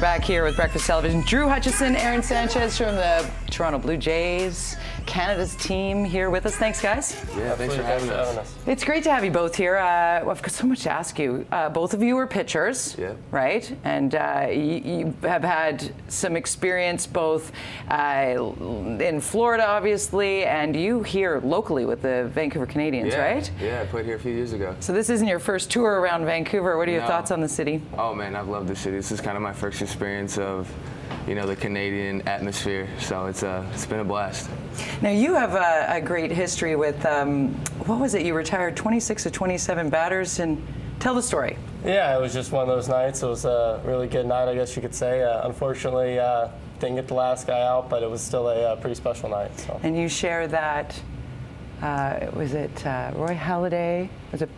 back here with Breakfast Television. Drew Hutchison, Aaron Sanchez from the Toronto Blue Jays, Canada's team here with us. Thanks, guys. Yeah, thanks for having us. It's great to have you both here. I've got so much to ask you. Both of you are pitchers, right? And you have had some experience both in Florida, obviously, and you here locally with the Vancouver Canadians, right? Yeah, I played here a few years ago. So this isn't your first tour around Vancouver. What are your thoughts on the city? Oh man, I've loved the city. This is kind of my first experience of, you know, the Canadian atmosphere. So it's been a blast. Now you have a great history with, what was it? You retired 26 of 27 batters, and tell the story. Yeah, it was just one of those nights. It was a really good night, I guess you could say. Unfortunately, didn't get the last guy out, but it was still a pretty special night. So. And you share that, was it Roy Halladay? Was it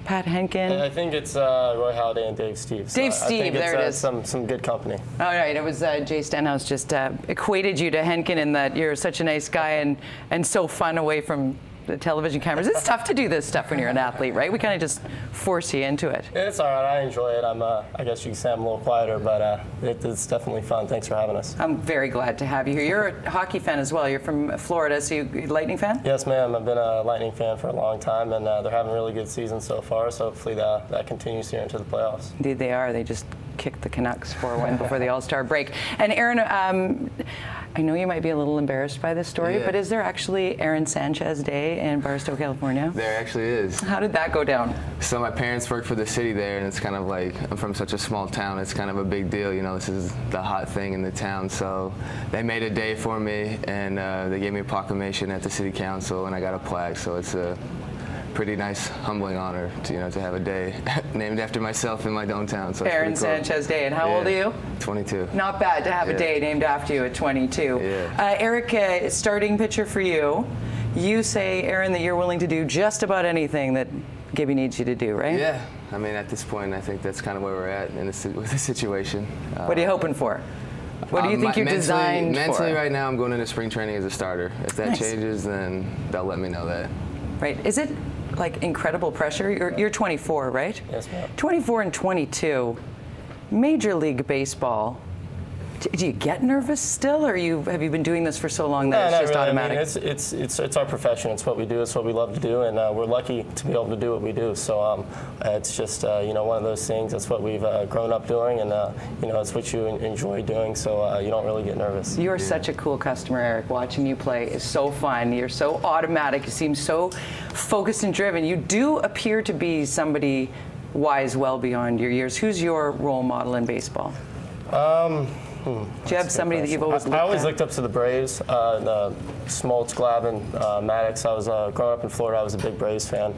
Pat Henkin? I think it's Roy Halladay and Dave Steve. So Dave Steve, there it is. Some good company. All right, it was Jay Stenhouse just equated you to Henkin in that you're such a nice guy and so fun away from the television cameras. It's tough to do this stuff when you're an athlete, right? We kind of just force you into it. It's all right. I enjoy it. I guess you can say I'm a little quieter, but it's definitely fun. Thanks for having us. I'm very glad to have you here. You're a hockey fan as well. You're from Florida, so you're a Lightning fan? Yes, ma'am. I've been a Lightning fan for a long time, and they're having a really good season so far, so hopefully that continues here into the playoffs. Indeed they are. They just kicked the Canucks 4-1 before the All-Star break. And Aaron, I know you might be a little embarrassed by this story, but is there actually Aaron Sanchez Day in Barstow, California? There actually is. How did that go down? So my parents work for the city there, and it's kind of like, I'm from such a small town, it's kind of a big deal. You know, this is the hot thing in the town. So they made a day for me, and they gave me a proclamation at the city council, and I got a plaque. So it's a pretty nice, humbling honor to, you know, to have a day named after myself in my hometown. So Aaron cool. Sanchez Day. And how old are you? 22. Not bad to have a day named after you at 22. Eric, starting pitcher for you. You say, Aaron, that you're willing to do just about anything that Gibby needs you to do, right? Yeah. I mean, at this point, I think that's kind of where we're at with the situation. What are you hoping for? What do you think you're designed for? Mentally, right now, I'm going into spring training as a starter. If that changes, then they'll let me know that. Right. Is it like incredible pressure? You're 24, right? Yes, ma'am. 24 and 22. Major League Baseball. Do you get nervous still, or have you been doing this for so long that it's just really. automatic? I mean, it's our profession. It's what we do. It's what we love to do, and we're lucky to be able to do what we do. So it's just you know, one of those things. That's what we've grown up doing, and you know, it's what you enjoy doing. So you don't really get nervous. You are such a cool customer, Eric. Watching you play is so fun. You're so automatic. You seem so focused and driven. You do appear to be somebody wise well beyond your years. Who's your role model in baseball? Do you have somebody that you've always looked at? I always looked up to the Braves, Smoltz, Glavine, Maddox. I was growing up in Florida. I was a big Braves fan,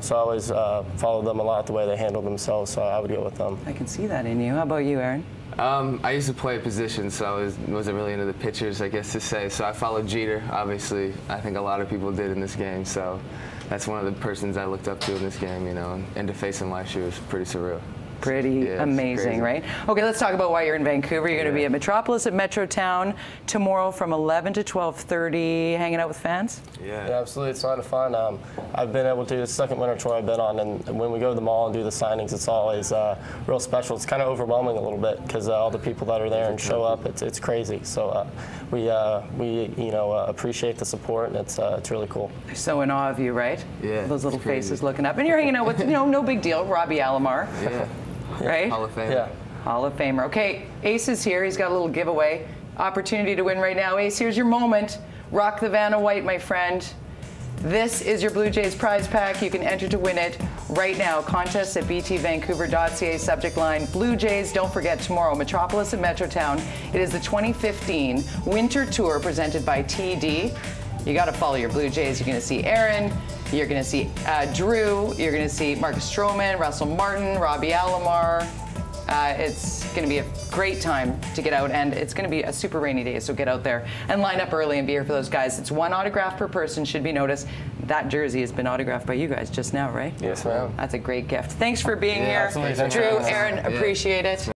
so I always followed them a lot, the way they handled themselves. So I would go with them. I can see that in you. How about you, Aaron? I used to play a position, so I wasn't really into the pitchers, I guess to say. So I followed Jeter, obviously. I think a lot of people did in this game. So that's one of the persons I looked up to in this game, you know, and to face him last year was pretty surreal. Pretty amazing, right? Okay, let's talk about why you're in Vancouver. You're going to be at Metropolis at Metrotown tomorrow from 11 to 12:30, hanging out with fans? Yeah, absolutely. It's a lot of fun. I've been able to do the second winter tour I've been on, and when we go to the mall and do the signings, it's always real special. It's kind of overwhelming a little bit because all the people that are there and show up, it's crazy. So we you know, appreciate the support, and it's really cool. They're so in awe of you, right? Yeah. Those little faces looking up, and you're hanging out with, you know, no big deal, Robbie Alomar. Yeah. Right? Hall of Famer. Yeah. Hall of Famer. Okay, Ace is here. He's got a little giveaway opportunity to win right now. Ace, here's your moment. Rock the Vanna White, my friend. This is your Blue Jays prize pack. You can enter to win it right now. Contest at btvancouver.ca, subject line Blue Jays. Don't forget, tomorrow, Metropolis at Metrotown. It is the 2015 Winter Tour presented by TD. You got to follow your Blue Jays. You're going to see Aaron. You're going to see Drew. You're going to see Marcus Stroman, Russell Martin, Robbie Alomar. It's going to be a great time to get out, and it's going to be a super rainy day, so get out there and line up early and be here for those guys. It's one autograph per person, should be noticed. That jersey has been autographed by you guys just now, right? Yes, ma'am. That's a great gift. Thanks for being here. Absolutely. Drew, Aaron, appreciate it.